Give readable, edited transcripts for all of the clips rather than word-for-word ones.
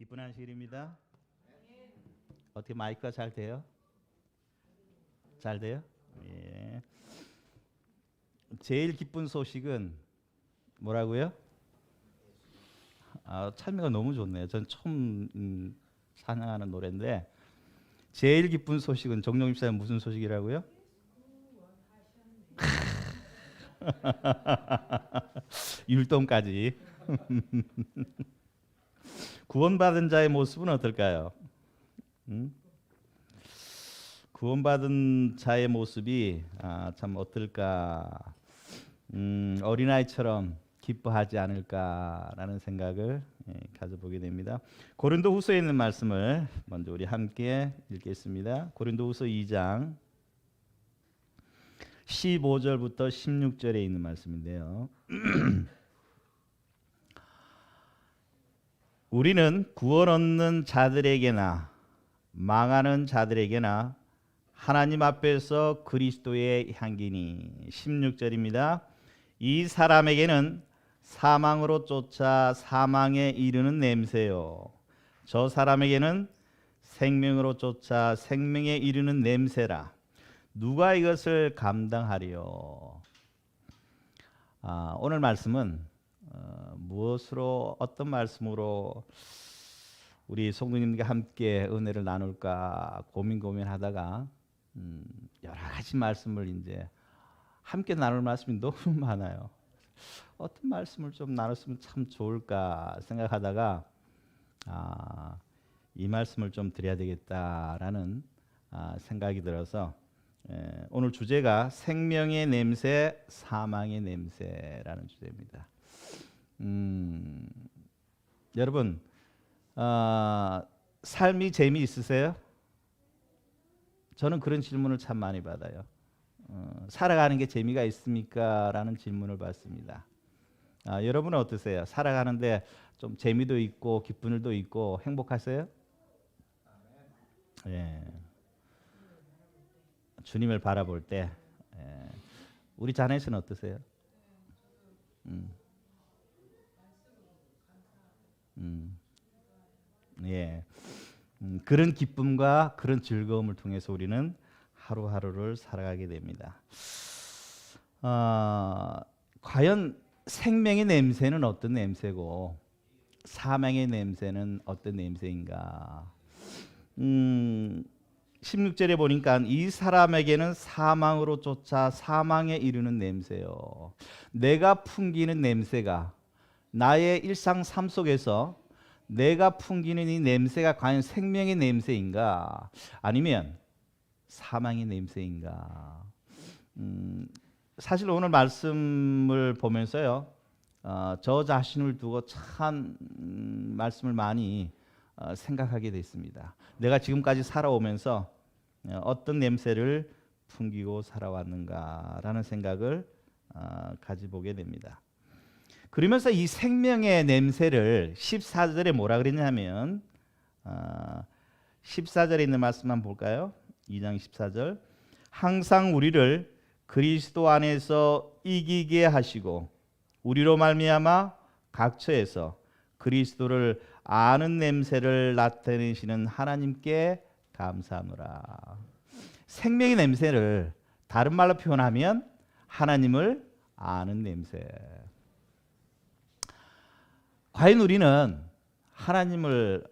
기쁜 안식일입니다. 어떻게 마이크가 잘 돼요? 잘 돼요? 예. 제일 기쁜 소식은 뭐라고요? 참여가 너무 좋네요. 전 처음 찬양하는 노래인데 제일 기쁜 소식은 정용 집사님 무슨 소식이라고요? 율동까지. 구원받은 자의 모습은 어떨까요? 구원받은 자의 모습이 참 어떨까? 어린아이처럼 기뻐하지 않을까라는 생각을 가져보게 됩니다. 고린도후서에 있는 말씀을 먼저 우리 함께 읽겠습니다. 고린도후서 2장 15절부터 16절에 있는 말씀인데요. 우리는 구원 얻는 자들에게나 망하는 자들에게나 하나님 앞에서 그리스도의 향기니 16절입니다. 이 사람에게는 사망으로 쫓아 사망에 이르는 냄새요, 저 사람에게는 생명으로 쫓아 생명에 이르는 냄새라. 누가 이것을 감당하리요? 오늘 말씀은 무엇으로, 어떤 말씀으로 우리 성도님과 함께 은혜를 나눌까 고민하다가 여러 가지 말씀을 이제 함께 나눌 말씀이 너무 많아요. 어떤 말씀을 좀 나눴으면 참 좋을까 생각하다가 이 말씀을 좀 드려야 되겠다라는 생각이 들어서 오늘 주제가 생명의 냄새, 사망의 냄새라는 주제입니다. 여러분, 삶이 재미있으세요? 저는 그런 질문을 참 많이 받아요. 살아가는 게 재미가 있습니까? 라는 질문을 받습니다. 여러분은 어떠세요? 살아가는데 좀 재미도 있고 기쁜 일도 있고 행복하세요? 예. 주님을 바라볼 때 우리 자네는 어떠세요? 예. 그런 기쁨과 그런 즐거움을 통해서 우리는 하루하루를 살아가게 됩니다. 과연 생명의 냄새는 어떤 냄새고 사망의 냄새는 어떤 냄새인가? 16절에 보니까 이 사람에게는 사망으로 쫓아 사망에 이르는 냄새요. 내가 풍기는 냄새가, 나의 일상 삶 속에서 내가 풍기는 이 냄새가 과연 생명의 냄새인가 아니면 사망의 냄새인가? 사실 오늘 말씀을 보면서요, 저 자신을 두고 참 말씀을 많이 생각하게 됐습니다. 내가 지금까지 살아오면서 어떤 냄새를 풍기고 살아왔는가라는 생각을 가져보게 됩니다. 그러면서 이 생명의 냄새를 14절에 뭐라 그랬냐면 14절에 있는 말씀만 볼까요? 2장 14절. 항상 우리를 그리스도 안에서 이기게 하시고 우리로 말미암아 각처에서 그리스도를 아는 냄새를 나타내시는 하나님께 감사하노라. 생명의 냄새를 다른 말로 표현하면 하나님을 아는 냄새. 과연 우리는 하나님을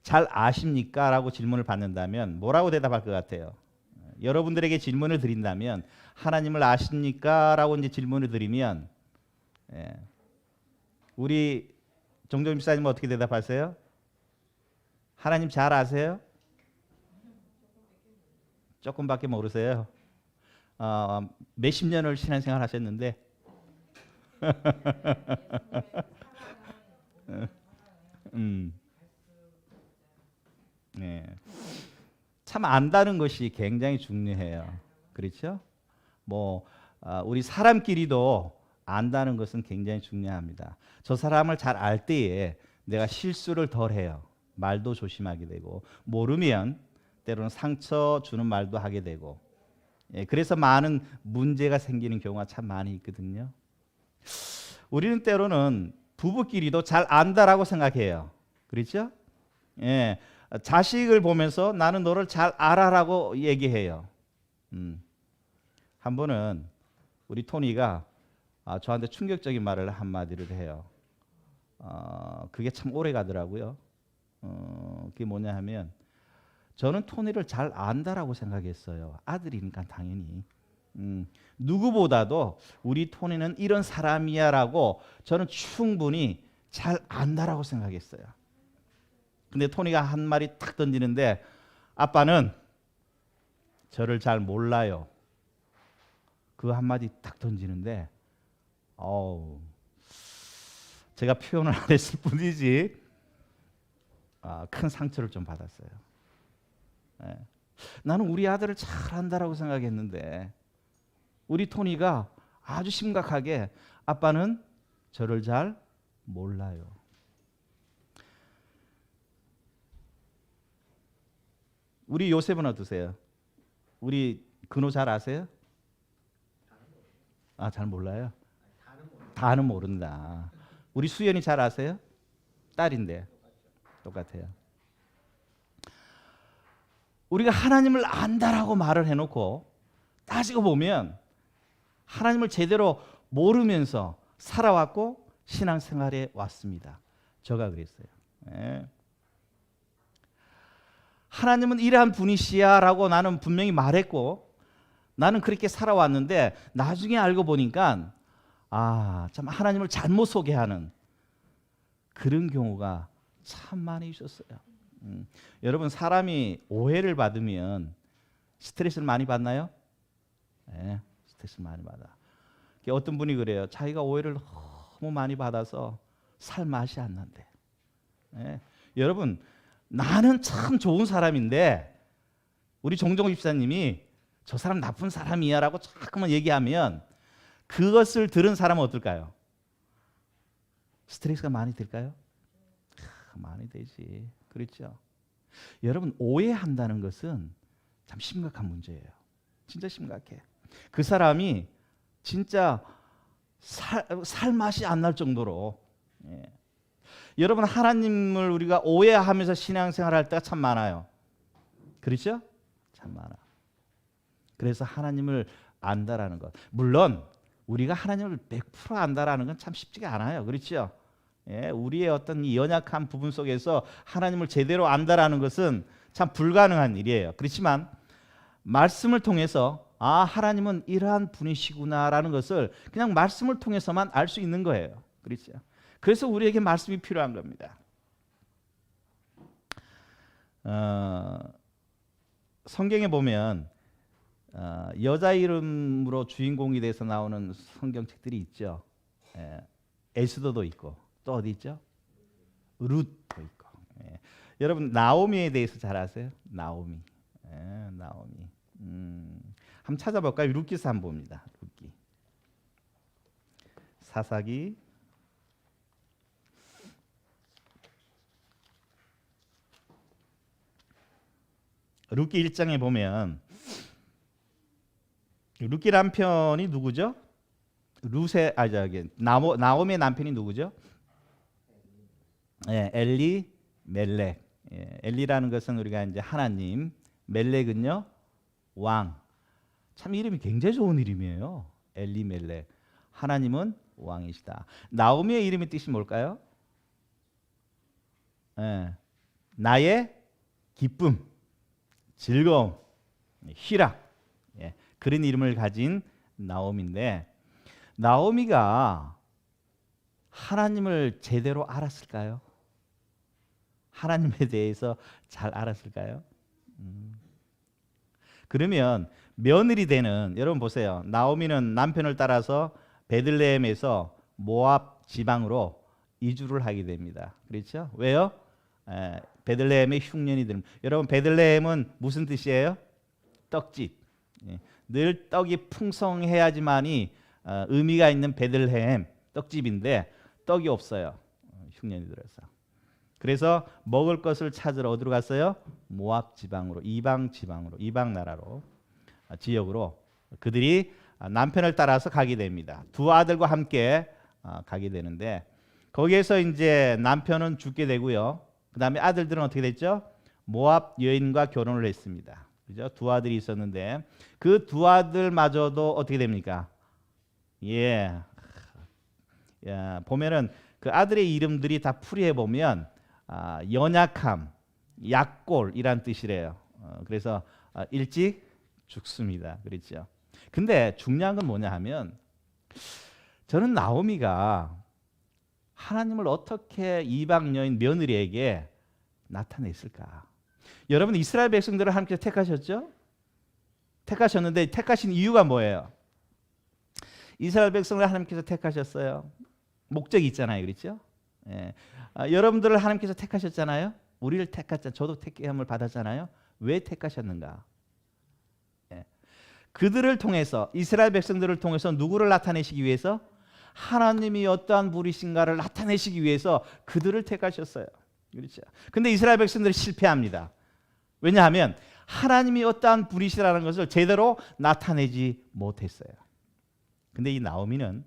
잘 아십니까? 라고 질문을 받는다면 뭐라고 대답할 것 같아요? 여러분들에게 질문을 드린다면 하나님을 아십니까? 라고 이제 질문을 드리면 우리 정정 집사님 어떻게 대답하세요? 하나님 잘 아세요? 조금밖에 모르세요. 몇십 년을 신앙생활 하셨는데 네. 참 안다는 것이 굉장히 중요해요. 그렇죠? 우리 사람끼리도 안다는 것은 굉장히 중요합니다. 저 사람을 잘 알 때에 내가 실수를 덜 해요. 말도 조심하게 되고, 모르면 때로는 상처 주는 말도 하게 되고, 그래서 많은 문제가 생기는 경우가 참 많이 있거든요. 우리는 때로는 부부끼리도 잘 안다라고 생각해요. 그렇죠? 예, 자식을 보면서 나는 너를 잘 알아라고 얘기해요. 한 번은 우리 토니가 저한테 충격적인 말을 한마디를 해요. 그게 참 오래 가더라고요. 그게 뭐냐 하면 저는 토니를 잘 안다라고 생각했어요. 아들이니까 당연히. 누구보다도 우리 토니는 이런 사람이야라고 저는 충분히 잘 안다라고 생각했어요. 근데 토니가 한 말이 탁 던지는데 아빠는 저를 잘 몰라요. 그 한마디 딱 던지는데 제가 표현을 안 했을 뿐이지 큰 상처를 좀 받았어요. 예. 나는 우리 아들을 잘 안다라고 생각했는데 우리 토니가 아주 심각하게 아빠는 저를 잘 몰라요. 우리 요셉은 어떠세요? 우리 근호 잘 아세요? 잘 몰라요? 다는 모른다. 우리 수연이 잘 아세요? 딸인데 똑같아요. 우리가 하나님을 안다라고 말을 해놓고 따지고 보면 하나님을 제대로 모르면서 살아왔고 신앙생활에 왔습니다. 저가 그랬어요. 예. 하나님은 이러한 분이시야라고 나는 분명히 말했고 나는 그렇게 살아왔는데 나중에 알고 보니까 참 하나님을 잘못 소개하는 그런 경우가 참 많이 있었어요. 여러분 사람이 오해를 받으면 스트레스를 많이 받나요? 네, 스트레스를 많이 받아. 어떤 분이 그래요. 자기가 오해를 너무 많이 받아서 살 맛이 안 난대. 네. 여러분 나는 참 좋은 사람인데 우리 정종 집사님이 저 사람 나쁜 사람이야 라고 자꾸만 얘기하면 그것을 들은 사람은 어떨까요? 스트레스가 많이 될까요? 많이 되지. 그렇죠? 여러분 오해한다는 것은 참 심각한 문제예요. 진짜 심각해. 그 사람이 진짜 살 맛이 안 날 정도로 여러분 하나님을 우리가 오해하면서 신앙생활을 할 때가 참 많아요. 그렇죠? 참 많아. 그래서 하나님을 안다라는 것. 물론 우리가 하나님을 100% 안다라는 건 참 쉽지가 않아요. 그렇죠? 우리의 어떤 이 연약한 부분 속에서 하나님을 제대로 안다라는 것은 참 불가능한 일이에요. 그렇지만 말씀을 통해서 하나님은 이러한 분이시구나라는 것을 그냥 말씀을 통해서만 알 수 있는 거예요. 그렇죠? 그래서 우리에게 말씀이 필요한 겁니다. 성경에 보면 여자 이름으로 주인공이 돼서 나오는 성경책들이 있죠. 에스더도 있고 또 어디 있죠? 룻도 있고. 여러분 나오미에 대해서 잘 아세요? 나오미. 나오미. 한번 찾아볼까요? 룻기서 한번 봅니다. 룻기. 사사기. 룻기 1장에 보면 룻기 남편이 누구죠? 나오미의 남편이 누구죠? 엘리 멜렉. 엘리라는 것은 우리가 이제 하나님, 멜렉은요 왕. 참 이름이 굉장히 좋은 이름이에요. 엘리 멜렉. 하나님은 왕이시다. 나오미의 이름의 뜻이 뭘까요? 나의 기쁨, 즐거움, 희락. 그런 이름을 가진 나오미인데 나오미가 하나님을 제대로 알았을까요? 하나님에 대해서 잘 알았을까요? 그러면 며느리 되는 여러분 보세요. 나오미는 남편을 따라서 베들레헴에서 모압 지방으로 이주를 하게 됩니다. 그렇죠? 왜요? 베들레헴의 흉년이 들. 여러분 베들레헴은 무슨 뜻이에요? 떡집. 늘 떡이 풍성해야지만이 의미가 있는 베들레헴 떡집인데 떡이 없어요. 흉년이 들어서. 그래서 먹을 것을 찾으러 어디로 갔어요? 모압 지방으로, 이방 지방으로, 이방 나라로, 지역으로 그들이 남편을 따라서 가게 됩니다. 두 아들과 함께 가게 되는데 거기에서 이제 남편은 죽게 되고요. 그 다음에 아들들은 어떻게 됐죠? 모압 여인과 결혼을 했습니다. 그죠? 두 아들이 있었는데 그 두 아들마저도 어떻게 됩니까? 예, 야, 보면은 그 아들의 이름들이 다 풀이해 보면 연약함, 약골이란 뜻이래요. 그래서 일찍 죽습니다. 그렇죠? 근데 중요한 건 뭐냐 하면 저는 나오미가 하나님을 어떻게 이방 여인 며느리에게 나타냈을까? 여러분 이스라엘 백성들을 하나님께서 택하셨죠? 택하셨는데 택하신 이유가 뭐예요? 이스라엘 백성을 하나님께서 택하셨어요. 목적이 있잖아요. 그렇죠? 예. 여러분들을 하나님께서 택하셨잖아요. 우리를 택하셨잖아요. 저도 택함을 받았잖아요. 왜 택하셨는가? 예. 그들을 통해서 이스라엘 백성들을 통해서 누구를 나타내시기 위해서? 하나님이 어떠한 분이신가를 나타내시기 위해서 그들을 택하셨어요. 그렇죠? 근데 이스라엘 백성들이 실패합니다. 왜냐하면 하나님이 어떠한 분이시라는 것을 제대로 나타내지 못했어요. 근데 이 나오미는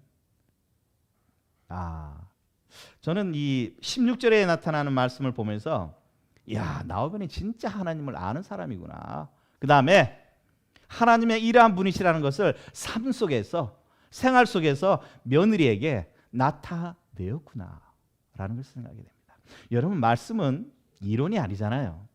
저는 이 16절에 나타나는 말씀을 보면서 야, 나오미는 진짜 하나님을 아는 사람이구나. 그 다음에 하나님의 이러한 분이시라는 것을 삶 속에서 생활 속에서 며느리에게 나타내었구나 라는 것을 생각하게 됩니다. 여러분 말씀은 이론이 아니잖아요.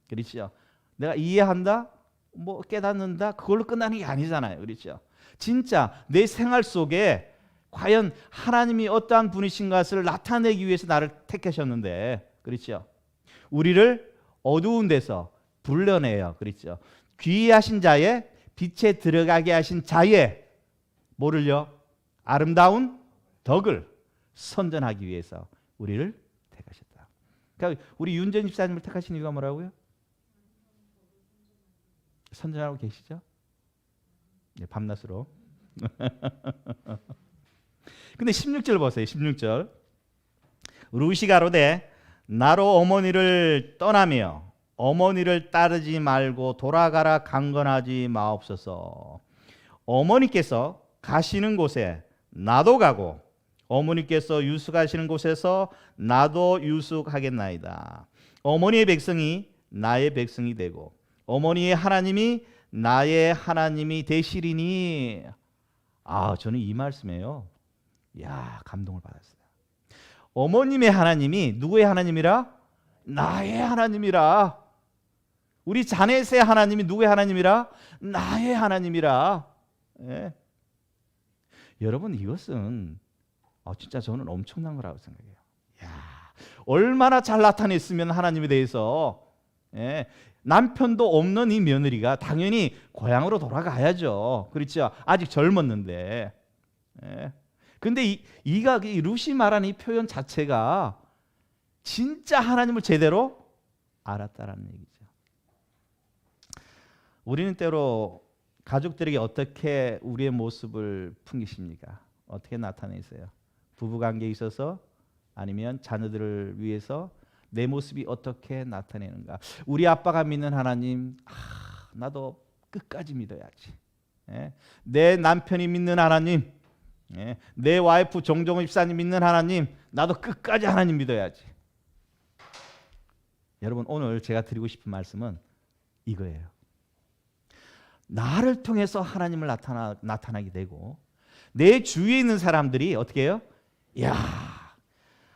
그렇죠? 내가 이해한다, 뭐 깨닫는다 그걸로 끝나는 게 아니잖아요. 그렇죠? 진짜 내 생활 속에 과연 하나님이 어떠한 분이신 것을 나타내기 위해서 나를 택하셨는데, 그렇죠? 우리를 어두운 데서 불러내요. 그렇죠? 귀하신 자의 빛에 들어가게 하신 자의 뭐를요? 아름다운 덕을 선전하기 위해서 우리를 택하셨다. 그러니까 우리 윤전 집사님을 택하신 이유가 뭐라고요? 선전하고 계시죠? 네, 밤낮으로. 근데 16절 보세요. 16절. 루시 가로되 나로 어머니를 떠나며 어머니를 따르지 말고 돌아가라 강건하지 마옵소서. 어머니께서 가시는 곳에 나도 가고 어머니께서 유숙하시는 곳에서 나도 유숙하겠나이다. 어머니의 백성이 나의 백성이 되고 어머니의 하나님이 나의 하나님이 되시리니. 저는 이 말씀에요. 야, 감동을 받았어요. 어머님의 하나님이 누구의 하나님이라? 나의 하나님이라. 우리 자넷의 하나님이 누구의 하나님이라? 나의 하나님이라. 예. 여러분 이것은 진짜 저는 엄청난 거라고 생각해요. 야, 얼마나 잘 나타냈으면 하나님에 대해서. 예. 남편도 없는 이 며느리가 당연히 고향으로 돌아가야죠. 그렇죠? 아직 젊었는데. 예. 근데 이 루시 말하는 이 표현 자체가 진짜 하나님을 제대로 알았다라는 얘기죠. 우리는 때로 가족들에게 어떻게 우리의 모습을 풍기십니까? 어떻게 나타내세요? 부부관계에 있어서 아니면 자녀들을 위해서 내 모습이 어떻게 나타내는가? 우리 아빠가 믿는 하나님, 나도 끝까지 믿어야지. 예? 내 남편이 믿는 하나님, 예? 내 와이프 정종호 집사님 믿는 하나님, 나도 끝까지 하나님 믿어야지. 여러분 오늘 제가 드리고 싶은 말씀은 이거예요. 나를 통해서 하나님을 나타나게 되고 내 주위에 있는 사람들이 어떻게 해요? 야,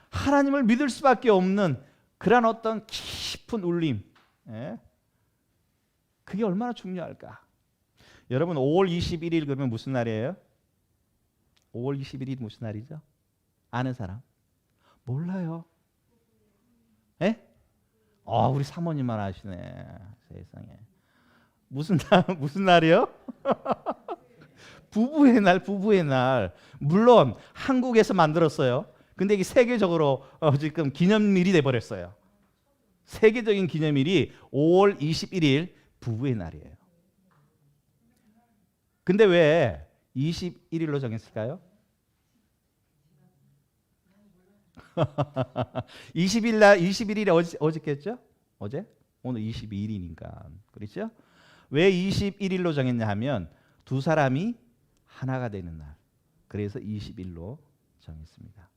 하나님을 믿을 수밖에 없는 그런 어떤 깊은 울림, 예? 그게 얼마나 중요할까? 여러분 5월 21일 그러면 무슨 날이에요? 5월 21일이 무슨 날이죠? 아는 사람? 몰라요. 예? 우리 사모님만 아시네. 세상에. 무슨 날이요? 부부의 날, 부부의 날. 물론 한국에서 만들었어요. 근데 이게 세계적으로 지금 기념일이 돼버렸어요. 세계적인 기념일이 5월 21일 부부의 날이에요. 근데 왜 21일로 정했을까요? 21일이 어저께였죠? 어제? 오늘 22일이니까. 그렇죠? 왜 21일로 정했냐 하면 두 사람이 하나가 되는 날. 그래서 20일로 정했습니다.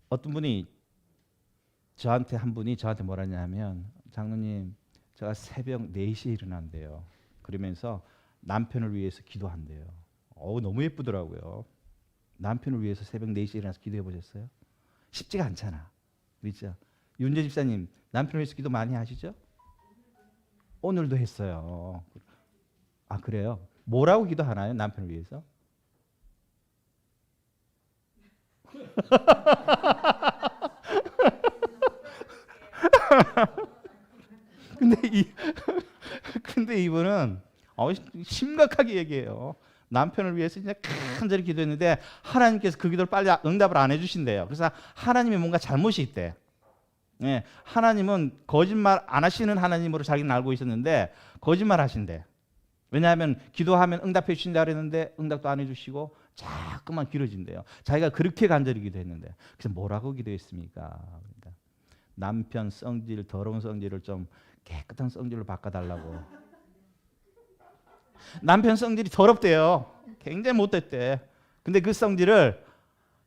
어떤 분이 저한테 한 분이 저한테 뭐라 하냐면 장로님 제가 새벽 4시에 일어난대요. 그러면서 남편을 위해서 기도한대요. 너무 예쁘더라고요. 남편을 위해서 새벽 4시에 일어나서 기도해 보셨어요? 쉽지가 않잖아. 그렇죠? 윤재 집사님 남편을 위해서 기도 많이 하시죠? 오늘도 했어요. 아 그래요? 뭐라고 기도하나요? 남편을 위해서? 근데 근데 이분은 심각하게 얘기해요. 남편을 위해서 진짜 간절히 기도했는데 하나님께서 그 기도를 빨리 응답을 안 해주신대요. 그래서 하나님이 뭔가 잘못이 있대. 예, 하나님은 거짓말 안 하시는 하나님으로 자기는 알고 있었는데 거짓말 하신대. 왜냐하면 기도하면 응답해 주신다 그랬는데 응답도 안 해주시고 자꾸만 길어진대요. 자기가 그렇게 간절히 기도했는데 그래서 뭐라고 기도했습니까? 그러니까 남편 성질, 더러운 성질을 좀 깨끗한 성질로 바꿔달라고. 남편 성질이 더럽대요. 굉장히 못됐대. 근데 그 성질을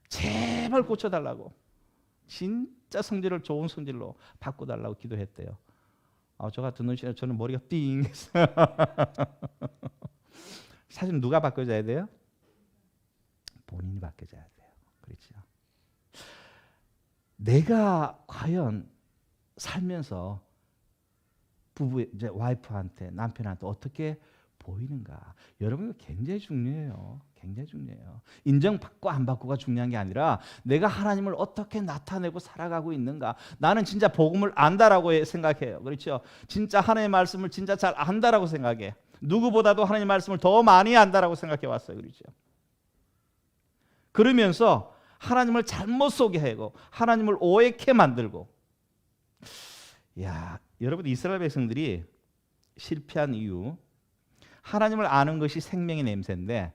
제발 고쳐달라고. 진짜 성질을 좋은 성질로 바꿔달라고 기도했대요. 저 같은 눈치는 저는 머리가 띵 했어요. 사실 누가 바꿔줘야 돼요? 본인이 바꿔줘야 돼요. 그렇죠? 내가 과연 살면서 부부 이제 와이프한테 남편한테 어떻게 보이는가? 여러분 굉장히 중요해요. 굉장히 중요해요. 인정받고 안 받고가 중요한 게 아니라 내가 하나님을 어떻게 나타내고 살아가고 있는가. 나는 진짜 복음을 안다라고 생각해요. 그렇죠? 진짜 하나님의 말씀을 진짜 잘 안다라고 생각해. 누구보다도 하나님의 말씀을 더 많이 안다라고 생각해 왔어요. 그렇죠? 그러면서 하나님을 잘못 소개하고 하나님을 오해케 만들고. 야, 여러분 이스라엘 백성들이 실패한 이유, 하나님을 아는 것이 생명의 냄새인데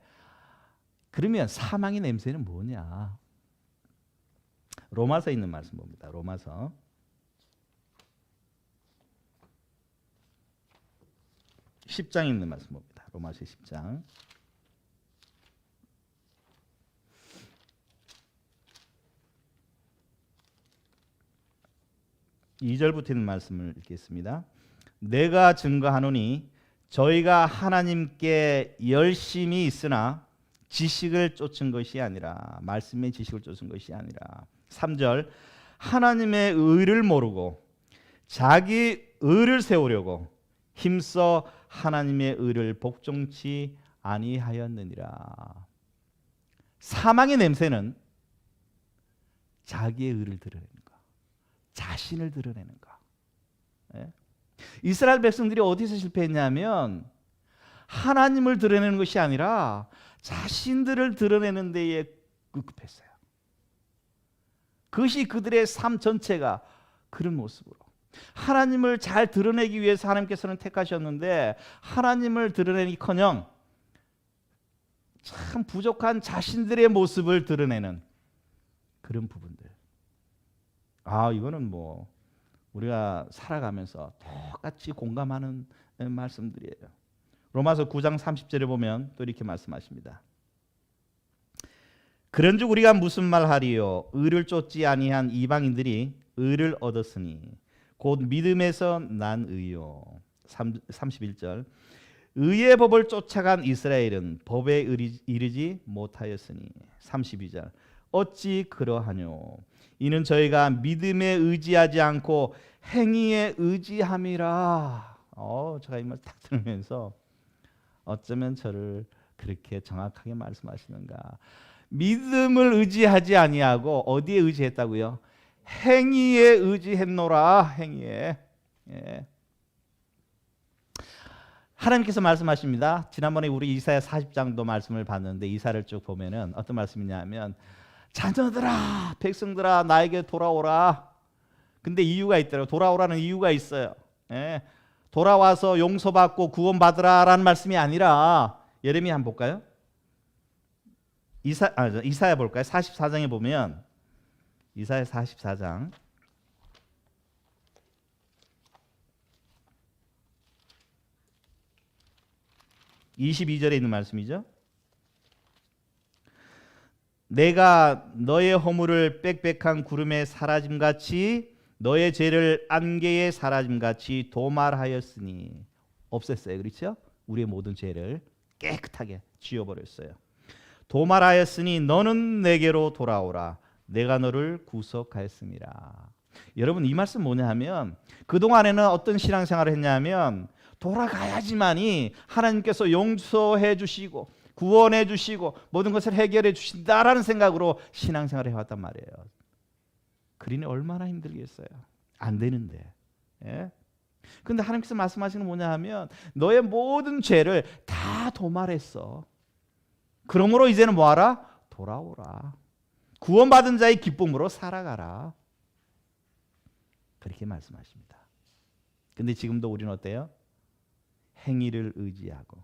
그러면 사망의 냄새는 뭐냐? 로마서에 있는 말씀 봅니다. 로마서 10장에 있는 말씀 봅니다. 로마서 10장 2절부터 있는 말씀을 읽겠습니다. 내가 증거하노니 저희가 하나님께 열심히 있으나 지식을 쫓은 것이 아니라, 말씀의 지식을 쫓은 것이 아니라. 3절, 하나님의 의를 모르고 자기 의를 세우려고 힘써 하나님의 의를 복종치 아니하였느니라. 사망의 냄새는 자기의 의를 드러내는 것, 자신을 드러내는 것. 예? 이스라엘 백성들이 어디서 실패했냐면 하나님을 드러내는 것이 아니라 자신들을 드러내는 데에 급급했어요. 그것이 그들의 삶 전체가 그런 모습으로. 하나님을 잘 드러내기 위해서 하나님께서는 택하셨는데 하나님을 드러내기커녕 참 부족한 자신들의 모습을 드러내는 그런 부분들. 이거는 뭐 우리가 살아가면서 똑같이 공감하는 말씀들이에요. 로마서 9장 30절에 보면 또 이렇게 말씀하십니다. 그런즉 우리가 무슨 말하리요? 의를 쫓지 아니한 이방인들이 의를 얻었으니 곧 믿음에서 난 의요. 31절, 의의 법을 쫓아간 이스라엘은 법에 이르지 못하였으니. 32절, 어찌 그러하뇨? 이는 저희가 믿음에 의지하지 않고 행위에 의지함이라. 제가 이 말 딱 들으면서 어쩌면 저를 그렇게 정확하게 말씀하시는가. 믿음을 의지하지 아니하고 어디에 의지했다고요? 행위에 의지했노라. 행위에. 예. 하나님께서 말씀하십니다. 지난번에 우리 이사야 40장도 말씀을 봤는데 이사를 쭉 보면은 어떤 말씀이냐면 자녀들아, 백성들아, 나에게 돌아오라. 근데 이유가 있더라고요. 돌아오라는 이유가 있어요. 예. 돌아와서 용서받고 구원받으라라는 말씀이 아니라, 예레미야 한번 볼까요? 이사야 볼까요? 44장에 보면, 이사야 44장 22절에 있는 말씀이죠. 내가 너의 허물을 빽빽한 구름에 사라짐같이 너의 죄를 안개의 사라짐같이 도말하였으니 없앴어요. 그렇죠? 우리의 모든 죄를 깨끗하게 지워버렸어요. 도말하였으니 너는 내게로 돌아오라. 내가 너를 구속하였습니다. 여러분 이 말씀 뭐냐 하면 그동안에는 어떤 신앙생활을 했냐면 돌아가야지만이 하나님께서 용서해 주시고 구원해 주시고 모든 것을 해결해 주신다라는 생각으로 신앙생활을 해왔단 말이에요. 그러니 얼마나 힘들겠어요. 안 되는데. 예? 근데 하나님께서 말씀하시는 건 뭐냐 하면 너의 모든 죄를 다 도말했어. 그러므로 이제는 뭐하라? 돌아오라. 구원받은 자의 기쁨으로 살아가라. 그렇게 말씀하십니다. 근데 지금도 우리는 어때요? 행위를 의지하고,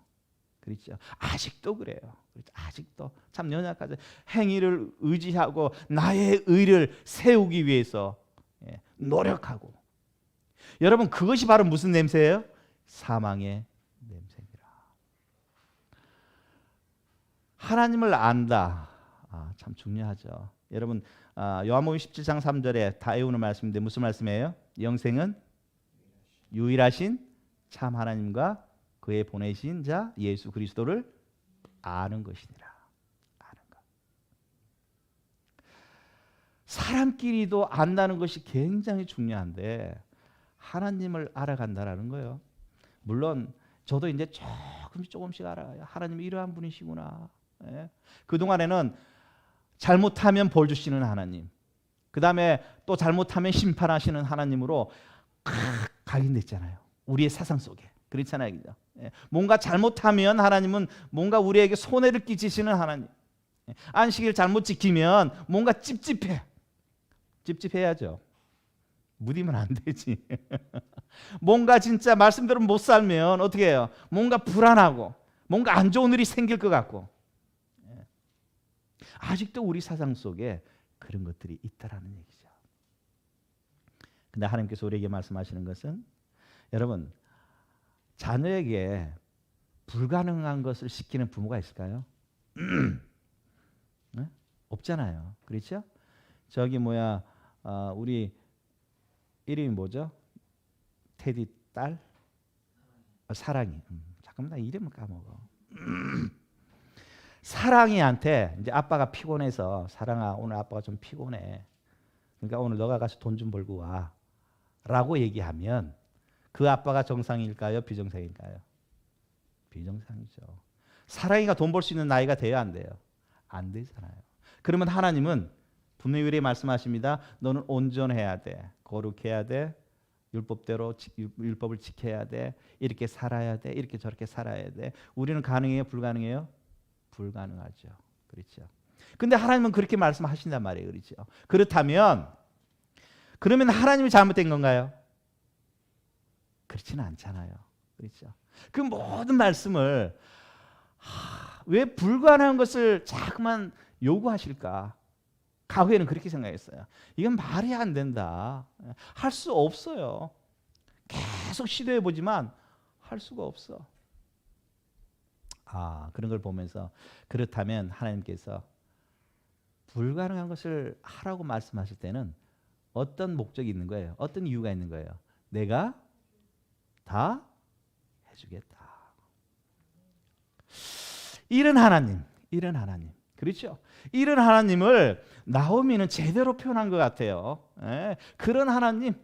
그렇죠? 아직도 그래요. 그렇죠? 아직도 참 연약하죠. 행위를 의지하고 나의 의를 세우기 위해서 노력하고. 여러분 그것이 바로 무슨 냄새예요? 사망의 냄새입니다. 하나님을 안다. 참 중요하죠. 여러분 요한복음 17장 3절에 다 외우는 말씀인데 무슨 말씀이에요? 영생은 유일하신 참 하나님과 그의 보내신 자 예수 그리스도를 아는 것이니라. 아는 것. 사람끼리도 안다는 것이 굉장히 중요한데 하나님을 알아간다라는 거예요. 물론 저도 이제 조금씩 알아요. 하나님이 이러한 분이시구나. 예? 그동안에는 잘못하면 벌 주시는 하나님, 그 다음에 또 잘못하면 심판하시는 하나님으로 각인됐잖아요. 우리의 사상 속에. 그렇잖아요. 그죠? 예. 뭔가 잘못하면 하나님은 뭔가 우리에게 손해를 끼치시는 하나님. 예. 안식일 잘못 지키면 뭔가 찝찝해. 찝찝해야죠. 무디면 안 되지. 뭔가 진짜 말씀대로 못 살면 어떻게 해요? 뭔가 불안하고 뭔가 안 좋은 일이 생길 것 같고. 예. 아직도 우리 사상 속에 그런 것들이 있다라는 얘기죠. 근데 하나님께서 우리에게 말씀하시는 것은 여러분 자녀에게 불가능한 것을 시키는 부모가 있을까요? 네? 없잖아요. 그렇죠? 저기 우리 이름이 뭐죠? 테디 딸? 사랑이. 잠깐만 나 이름을 까먹어. 사랑이한테 이제 아빠가 피곤해서 사랑아 오늘 아빠가 좀 피곤해. 그러니까 오늘 너가 가서 돈 좀 벌고 와. 라고 얘기하면 그 아빠가 정상일까요? 비정상일까요? 비정상이죠. 사랑이가 돈 벌 수 있는 나이가 돼야 안 돼요? 안 되잖아요. 그러면 하나님은 분명히 우리에게 말씀하십니다. 너는 온전해야 돼. 거룩해야 돼. 율법대로 율법을 지켜야 돼. 이렇게 살아야 돼. 이렇게 저렇게 살아야 돼. 우리는 가능해요? 불가능해요? 불가능하죠. 그렇죠. 근데 하나님은 그렇게 말씀하신단 말이에요. 그렇죠. 그렇다면 그러면 하나님이 잘못된 건가요? 그렇지는 않잖아요. 그렇죠. 그 모든 말씀을 왜 불가능한 것을 자꾸만 요구하실까? 과거에는 그렇게 생각했어요. 이건 말이 안 된다. 할 수 없어요. 계속 시도해 보지만 할 수가 없어. 그런 걸 보면서 그렇다면 하나님께서 불가능한 것을 하라고 말씀하실 때는 어떤 목적이 있는 거예요? 어떤 이유가 있는 거예요? 내가 다 해주겠다. 이런 하나님. 그렇죠? 이런 하나님을 나오미는 제대로 표현한 것 같아요. 그런 하나님.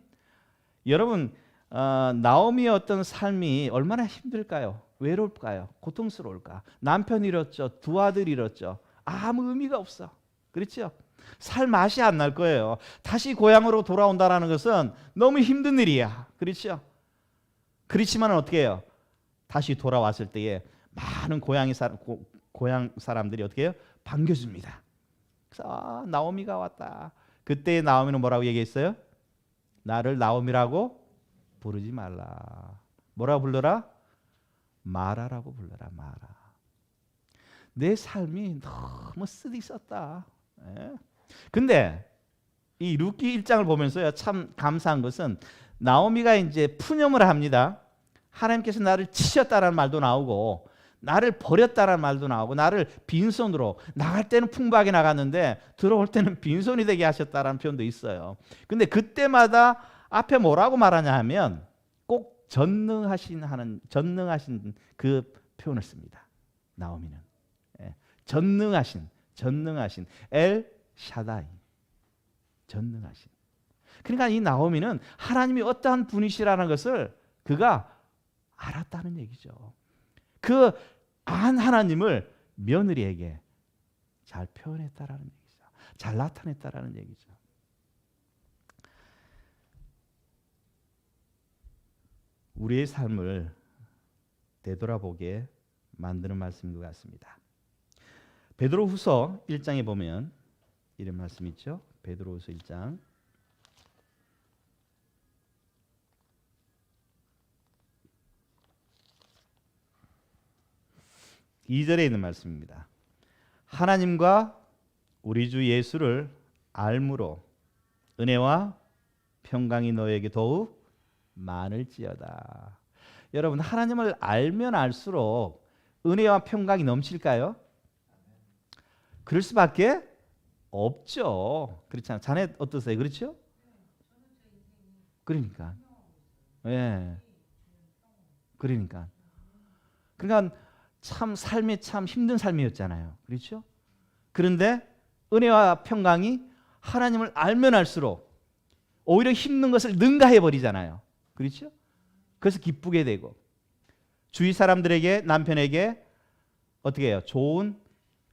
여러분 나오미의 어떤 삶이 얼마나 힘들까요? 외롭까요? 고통스러울까? 남편 잃었죠. 두 아들 잃었죠. 아무 의미가 없어. 그렇죠? 살 맛이 안 날 거예요. 다시 고향으로 돌아온다는 것은 너무 힘든 일이야. 그렇죠? 그렇지만 어떻게 해요? 다시 돌아왔을 때에 많은 고향 사람들이 어떻게 해요? 반겨줍니다. 그래서 나오미가 왔다. 그때 나오미는 뭐라고 얘기했어요? 나를 나오미라고 부르지 말라. 뭐라고 불러라? 마라라고 불러라. 마라. 내 삶이 너무 쓰디 썼다. 근데 이 룻기 1장을 보면서요 참 감사한 것은 나오미가 이제 푸념을 합니다. 하나님께서 나를 치셨다라는 말도 나오고 나를 버렸다는 말도 나오고 나를 빈손으로 나갈 때는 풍부하게 나갔는데 들어올 때는 빈손이 되게 하셨다라는 표현도 있어요. 근데 그때마다 앞에 뭐라고 말하냐 하면 꼭 전능하신 그 표현을 씁니다. 나오미는 전능하신 엘 샤다이, 전능하신. 그러니까 이 나오미는 하나님이 어떠한 분이시라는 것을 그가 알았다는 얘기죠. 그 안 하나님을 며느리에게 잘 표현했다라는 얘기죠. 잘 나타냈다라는 얘기죠. 우리의 삶을 되돌아보게 만드는 말씀인 것 같습니다. 베드로후서 1장에 보면 이런 말씀 있죠. 베드로후서 1장 2절에 있는 말씀입니다. 하나님과 우리 주 예수를 알므로 은혜와 평강이 너에게 더욱 많을지어다. 여러분, 하나님을 알면 알수록 은혜와 평강이 넘칠까요? 그럴 수밖에 없죠. 그렇잖아요. 자네 어떠세요? 그렇죠? 그러니까. 예. 그러니까 참 삶이 참 힘든 삶이었잖아요. 그렇죠? 그런데 은혜와 평강이 하나님을 알면 알수록 오히려 힘든 것을 능가해 버리잖아요. 그렇죠? 그래서 기쁘게 되고 주위 사람들에게, 남편에게 어떻게 해요? 좋은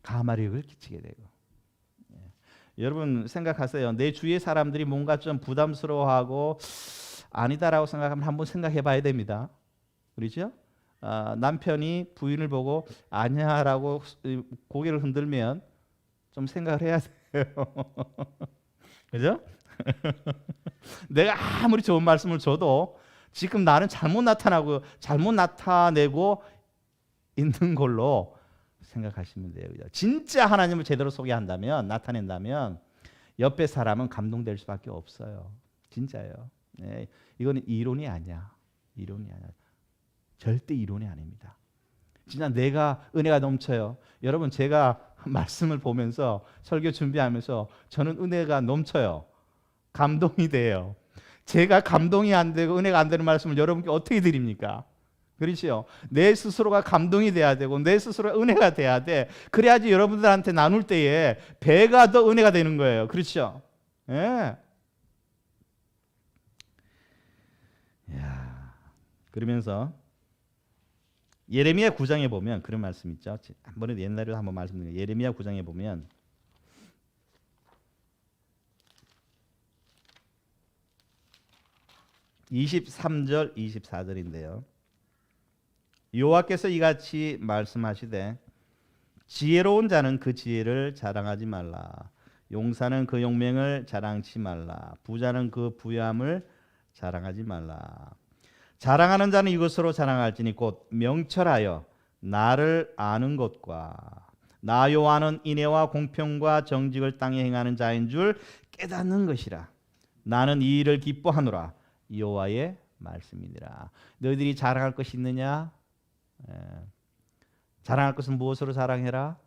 감화력을 끼치게 되고. 여러분 생각하세요. 내 주위의 사람들이 뭔가 좀 부담스러워하고 아니다라고 생각하면 한번 생각해 봐야 됩니다. 그렇죠? 남편이 부인을 보고 아니야라고 고개를 흔들면 좀 생각을 해야 돼요. 그죠? 내가 아무리 좋은 말씀을 줘도 지금 나는 잘못 나타내고 있는 걸로 생각하시면 돼요. 그죠? 진짜 하나님을 제대로 소개한다면, 나타낸다면 옆에 사람은 감동될 수밖에 없어요. 진짜요. 네, 이거는 이론이 아니야. 이론이 아니야. 절대 이론이 아닙니다. 진짜 내가 은혜가 넘쳐요. 여러분, 제가 말씀을 보면서 설교 준비하면서 저는 은혜가 넘쳐요. 감동이 돼요. 제가 감동이 안 되고 은혜가 안 되는 말씀을 여러분께 어떻게 드립니까? 그렇죠? 내 스스로가 감동이 돼야 되고 내 스스로가 은혜가 돼야 돼. 그래야지 여러분들한테 나눌 때에 배가 더 은혜가 되는 거예요. 그렇죠? 예. 야, 그러면서 예레미야 9장에 보면 그런 말씀 있죠. 한 번에 옛날에도 한번 말씀드려요. 예레미야 9장에 보면 (23절) (24절인데요) 여호와께서 이같이 말씀하시되 지혜로운 자는 그 지혜를 자랑하지 말라. 용사는 그 용맹을 자랑치 말라. 부자는 그 부유함을 자랑하지 말라. 자랑하는 자는 이것으로 자랑할지니 곧 명철하여 나를 아는 것과 나 여호와는 인애와 공평과 정직을 땅에 행하는 자인 줄 깨닫는 것이라. 나는 이 일을 기뻐하노라. 여호와의 말씀이니라. 너희들이 자랑할 것이 있느냐? 자랑할 것은 무엇으로 자랑해라?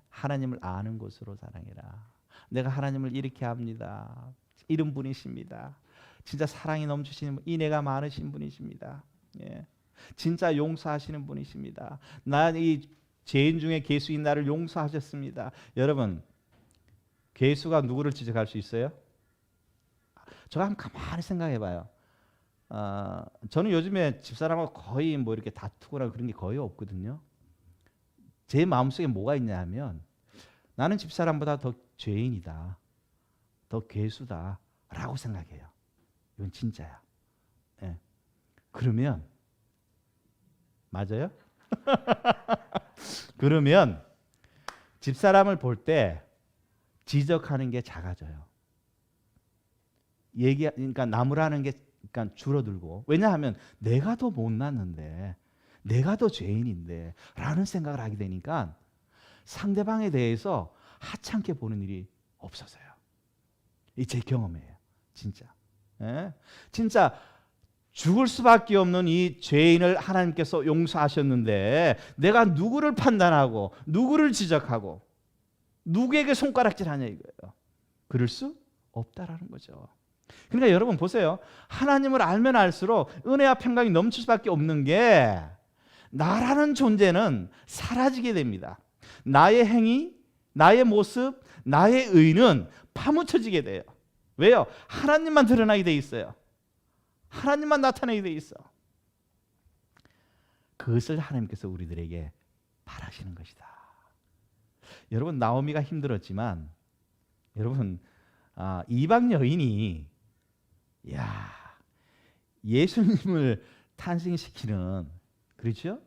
하나님을 아는 것으로 자랑해라. 내가 하나님을 이렇게 합니다. 이런 분이십니다. 진짜 사랑이 넘치시는 분, 인애가 많으신 분이십니다. 예. 진짜 용서하시는 분이십니다. 난 이 죄인 중에 괴수인 나를 용서하셨습니다. 여러분, 괴수가 누구를 지적할 수 있어요? 제가 한번 가만히 생각해봐요. 저는 요즘에 집사람하고 거의 뭐 이렇게 다투거나 그런 게 거의 없거든요. 제 마음속에 뭐가 있냐 하면 나는 집사람보다 더 죄인이다, 더 괴수다라고 생각해요. 이건 진짜야. 예. 그러면 맞아요? 그러면 집사람을 볼 때 지적하는 게 작아져요. 그러니까 나무라는 게 그러니까 줄어들고, 왜냐하면 내가 더 못났는데, 내가 더 죄인인데 라는 생각을 하게 되니까 상대방에 대해서 하찮게 보는 일이 없어서요. 이 제 경험이에요. 진짜. 예? 진짜 죽을 수밖에 없는 이 죄인을 하나님께서 용서하셨는데 내가 누구를 판단하고 누구를 지적하고 누구에게 손가락질하냐 이거예요. 그럴 수 없다라는 거죠. 그러니까 여러분 보세요. 하나님을 알면 알수록 은혜와 평강이 넘칠 수밖에 없는 게 나라는 존재는 사라지게 됩니다. 나의 행위, 나의 모습, 나의 의는 파묻혀지게 돼요. 왜요? 하나님만 드러나게 돼 있어요. 하나님만 나타나게 돼 있어. 그것을 하나님께서 우리들에게 바라시는 것이다. 여러분 나오미가 힘들었지만 여러분 이방 여인이 예수님을 탄생시키는 그렇죠?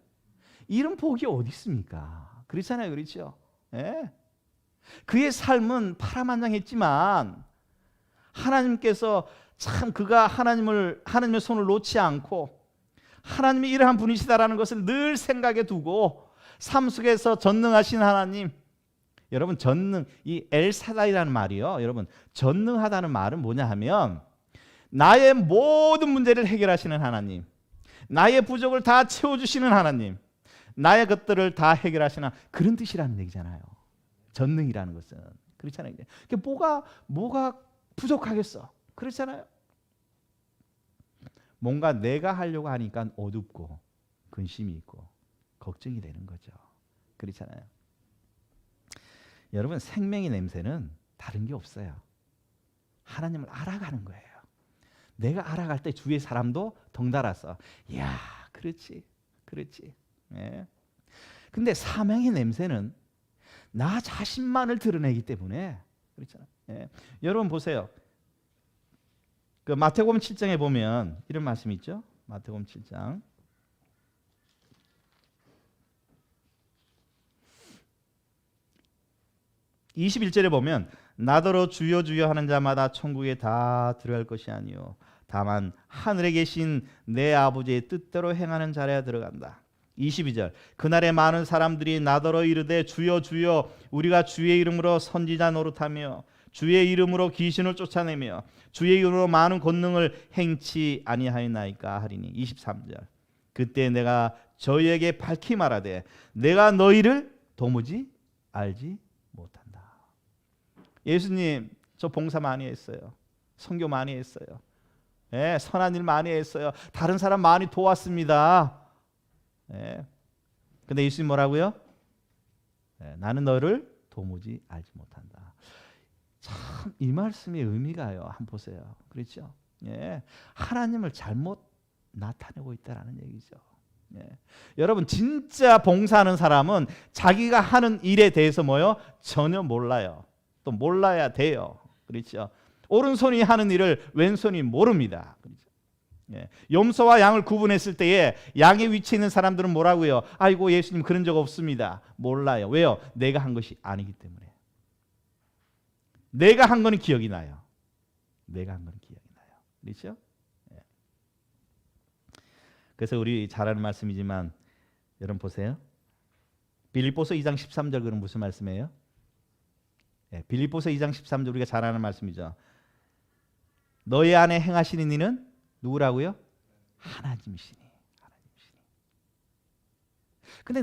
이런 복이 어디 있습니까? 그렇잖아요, 그렇죠? 예? 그의 삶은 파란만장했지만 하나님께서 참 그가 하나님의 손을 놓지 않고 하나님이 이러한 분이시다라는 것을 늘 생각에 두고 삶 속에서 전능하신 하나님. 여러분 이 엘사다이라는 말이요. 여러분 전능하다는 말은 뭐냐 하면 나의 모든 문제를 해결하시는 하나님, 나의 부족을 다 채워주시는 하나님, 나의 것들을 다 해결하시는 그런 뜻이라는 얘기잖아요. 전능이라는 것은 그렇잖아요. 뭐가 부족하겠어? 그렇잖아요. 뭔가 내가 하려고 하니까 어둡고 근심이 있고 걱정이 되는 거죠. 그렇잖아요. 여러분 생명의 냄새는 다른 게 없어요. 하나님을 알아가는 거예요. 내가 알아갈 때 주위의 사람도 덩달아서 야 그렇지 예. 근데 사명의 냄새는 나 자신만을 드러내기 때문에 그렇잖아요. 예. 여러분 보세요. 그 마태복음 7장에 보면 이런 말씀이 있죠. 마태복음 7장 21절에 보면 나더러 주여 주여 하는 자마다 천국에 다 들어갈 것이 아니요 다만 하늘에 계신 내 아버지의 뜻대로 행하는 자라야 들어간다. 22절 그날에 많은 사람들이 나더러 이르되 주여 주여 우리가 주의 이름으로 선지자 노릇하며 주의 이름으로 귀신을 쫓아내며 주의 이름으로 많은 권능을 행치 아니하였나이까 하리니. 23절 그때 내가 저희에게 밝히 말하되 내가 너희를 도무지 알지 못한다. 예수님 저 봉사 많이 했어요. 선교 많이 했어요. 예, 선한 일 많이 했어요. 다른 사람 많이 도왔습니다. 예. 근데 예수님 뭐라고요? 예, 나는 너를 도무지 알지 못한다. 참 이 말씀의 의미가요. 한번 보세요. 그렇죠? 예. 하나님을 잘못 나타내고 있다라는 얘기죠. 예. 여러분 진짜 봉사하는 사람은 자기가 하는 일에 대해서 뭐요? 전혀 몰라요. 또 몰라야 돼요. 그렇죠? 오른손이 하는 일을 왼손이 모릅니다. 그렇죠? 예. 염소와 양을 구분했을 때에 양의 위치에 있는 사람들은 뭐라고요? 아이고 예수님 그런 적 없습니다. 몰라요. 왜요? 내가 한 것이 아니기 때문에. 내가 한 거는 기억이 나요. 내가 한 거는 기억이 나요. 그렇죠? 예. 그래서 우리 잘 아는 말씀이지만 여러분 보세요. 빌립보서 2장 13절 그건 무슨 말씀이에요? 예, 빌립보서 2장 13절 우리가 잘 아는 말씀이죠. 너희 안에 행하시는 이는 누구라고요? 하나님이시니. 근데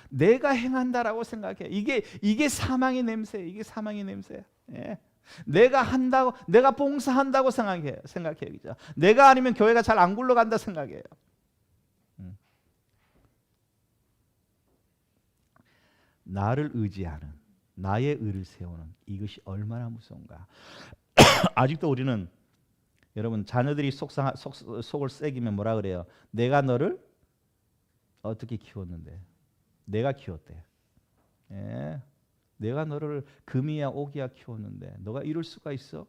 내가 행한다라고 생각해. 이게 사망의 냄새. 이게 사망의 냄새. 예. 내가 한다고, 내가 봉사한다고 생각해요. 그죠? 내가 아니면 교회가 잘 안 굴러간다 생각해요. 나를 의지하는, 나의 의를 세우는 이것이 얼마나 무서운가. 아직도 우리는 여러분 자녀들이 속을 새기면 뭐라 그래요? 내가 너를 어떻게 키웠는데? 내가 키웠대. 예. 내가 너를 금이야 옥이야 키웠는데 너가 이럴 수가 있어?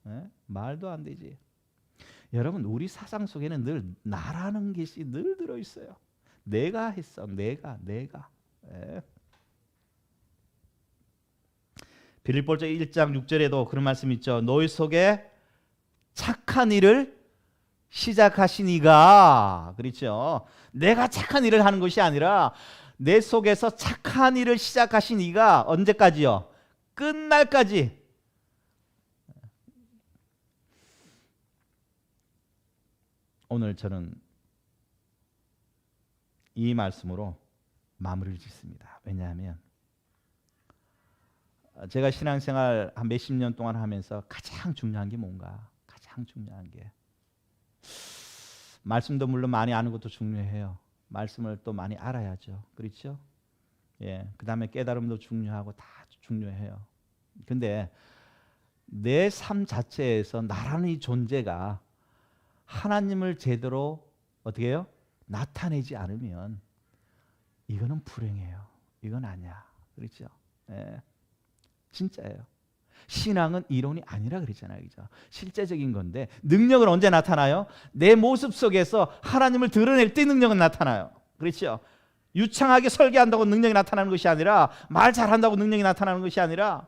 예? 말도 안 되지. 여러분 우리 사상 속에는 늘 나라는 것이 늘 들어 있어요. 내가 했어. 내가. 예. 빌립보서 1장 6절에도 그런 말씀 있죠. 너희 속에 착한 일을 시작하신 이가, 그렇죠? 내가 착한 일을 하는 것이 아니라 내 속에서 착한 일을 시작하신 이가 언제까지요? 끝날까지. 오늘 저는 이 말씀으로 마무리를 짓습니다. 왜냐하면 제가 신앙생활 한 몇십 년 동안 하면서 가장 중요한 게 뭔가? 가장 중요한 게 말씀도 물론 많이 아는 것도 중요해요. 말씀을 또 많이 알아야죠. 그렇죠? 예, 그다음에 깨달음도 중요하고 다 중요해요. 근데 내 삶 자체에서 나라는 이 존재가 하나님을 제대로 어떻게 해요? 나타내지 않으면 이거는 불행해요. 이건 아니야. 그렇죠? 예, 진짜예요. 신앙은 이론이 아니라 그랬잖아요. 그죠? 실제적인 건데 능력은 언제 나타나요? 내 모습 속에서 하나님을 드러낼 때 능력은 나타나요. 그렇죠? 유창하게 설계한다고 능력이 나타나는 것이 아니라 말 잘한다고 능력이 나타나는 것이 아니라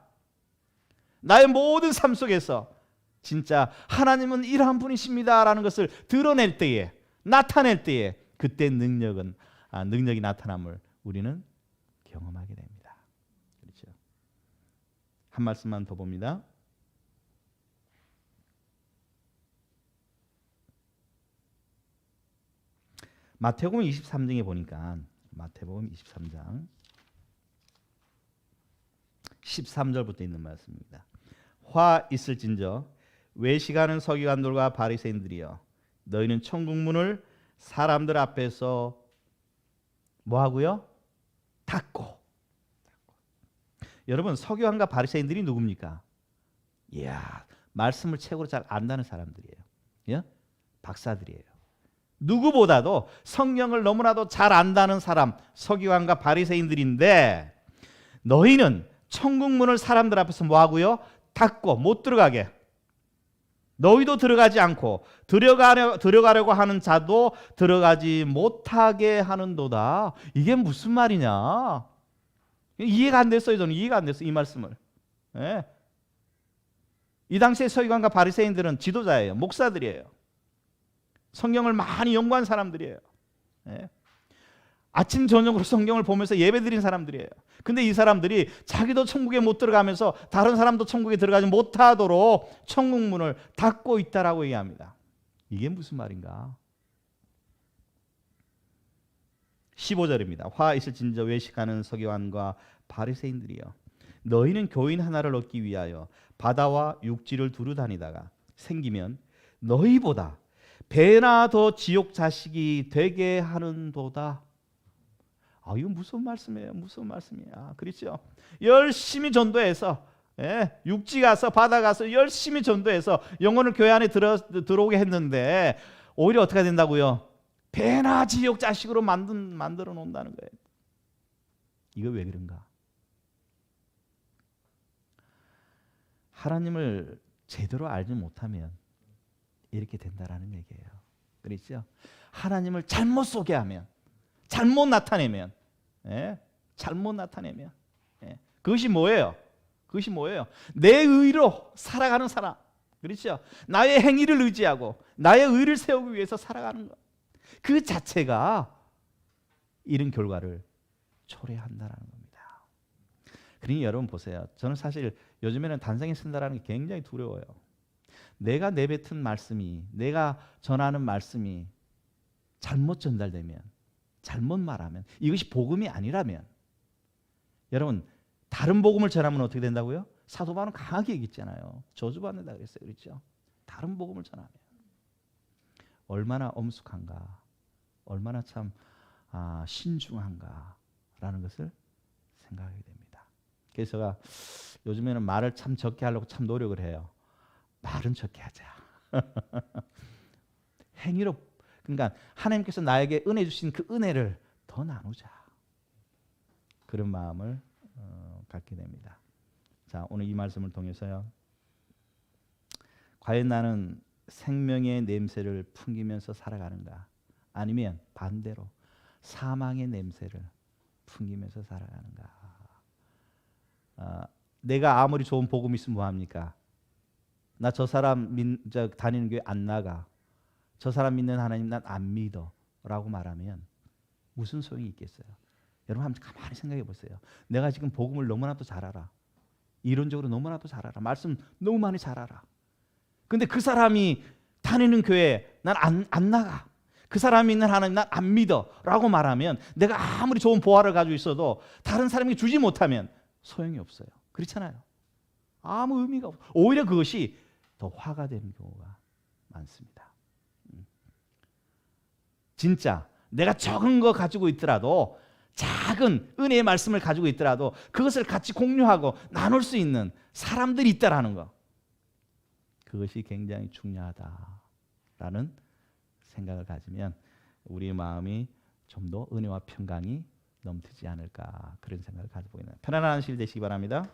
나의 모든 삶 속에서 진짜 하나님은 이러한 분이십니다라는 것을 드러낼 때에 나타낼 때에 그때 능력이 나타남을 우리는 경험하게 됩니다. 그렇죠? 한 말씀만 더 봅니다. 마태복음 23장에 보니까 마태복음 23장 13절부터 있는 말씀입니다. 화 있을진저 외식하는 서기관들과 바리새인들이여 너희는 천국문을 사람들 앞에서 뭐 하고요? 닫고. 여러분 서기관과 바리새인들이 누굽니까? 이야, 말씀을 최고로 잘 안다는 사람들이에요. 예? 박사들이에요. 누구보다도 성경을 너무나도 잘 안다는 사람 서기관과 바리새인들인데 너희는 천국문을 사람들 앞에서 뭐 하고요? 닫고 못 들어가게. 너희도 들어가지 않고 들어가려고 하는 자도 들어가지 못하게 하는도다. 이게 무슨 말이냐? 이해가 안 됐어요. 저는 이해가 안 됐어요. 이 말씀을. 예. 이 당시에 서기관과 바리새인들은 지도자예요. 목사들이에요. 성경을 많이 연구한 사람들이에요. 예. 아침 저녁으로 성경을 보면서 예배드린 사람들이에요. 근데 이 사람들이 자기도 천국에 못 들어가면서 다른 사람도 천국에 들어가지 못하도록 천국문을 닫고 있다라고 얘기합니다. 이게 무슨 말인가? 15절입니다. 화 있을진저 외식하는 서기관과 바리새인들이여 너희는 교인 하나를 얻기 위하여 바다와 육지를 두루 다니다가 생기면 너희보다 배나 더 지옥 자식이 되게 하는도다. 이거 무슨 말씀이에요? 무슨 말씀이야? 그렇죠? 열심히 전도해서 육지 가서 바다 가서 열심히 전도해서 영혼을 교회 안에 들어오게 했는데 오히려 어떻게 된다고요? 배나 지옥 자식으로 만들어 놓는다는 거예요. 이거 왜 그런가? 하나님을 제대로 알지 못하면 이렇게 된다라는 얘기예요. 그렇죠? 하나님을 잘못 소개하면, 잘못 나타내면, 잘못 나타내면, 그것이 뭐예요? 그것이 뭐예요? 내 의로 살아가는 사람, 그렇죠? 나의 행위를 의지하고 나의 의를 세우기 위해서 살아가는 것, 그 자체가 이런 결과를 초래한다는 겁니다. 그러니 여러분 보세요. 저는 사실 요즘에는 단상에 쓴다라는 게 굉장히 두려워요. 내가 내뱉은 말씀이, 내가 전하는 말씀이 잘못 전달되면, 잘못 말하면, 이것이 복음이 아니라면, 여러분 다른 복음을 전하면 어떻게 된다고요? 사도 바울은 강하게 얘기했잖아요. 저주받는다 그랬어요. 그렇죠? 다른 복음을 전하면 얼마나 엄숙한가, 얼마나 참 신중한가라는 것을 생각하게 됩니다. 그래서 제가 요즘에는 말을 참 적게 하려고 참 노력을 해요. 말은 적게 하자. 행위로, 그러니까 하나님께서 나에게 은혜 주신 그 은혜를 더 나누자. 그런 마음을 갖게 됩니다. 자, 오늘 이 말씀을 통해서요. 과연 나는 생명의 냄새를 풍기면서 살아가는가? 아니면 반대로 사망의 냄새를 풍기면서 살아가는가? 내가 아무리 좋은 복음이 있으면 뭐합니까? 나 저 사람 다니는 교회 안 나가. 저 사람 믿는 하나님 난 안 믿어 라고 말하면 무슨 소용이 있겠어요? 여러분 한번 가만히 생각해 보세요. 내가 지금 복음을 너무나도 잘 알아. 이론적으로 너무나도 잘 알아. 말씀 너무 많이 잘 알아. 근데 그 사람이 다니는 교회 난 안 나가. 그 사람이 있는 하나님 난 안 믿어 라고 말하면 내가 아무리 좋은 보화를 가지고 있어도 다른 사람에게 주지 못하면 소용이 없어요. 그렇잖아요. 아무 의미가 없어요. 오히려 그것이 더 화가 되는 경우가 많습니다. 진짜 내가 적은 거 가지고 있더라도, 작은 은혜의 말씀을 가지고 있더라도 그것을 같이 공유하고 나눌 수 있는 사람들이 있다라는 거, 그것이 굉장히 중요하다라는 생각을 가지면 우리의 마음이 좀 더 은혜와 평강이 넘치지 않을까, 그런 생각을 가지고 있는 편안한 실 되시기 바랍니다.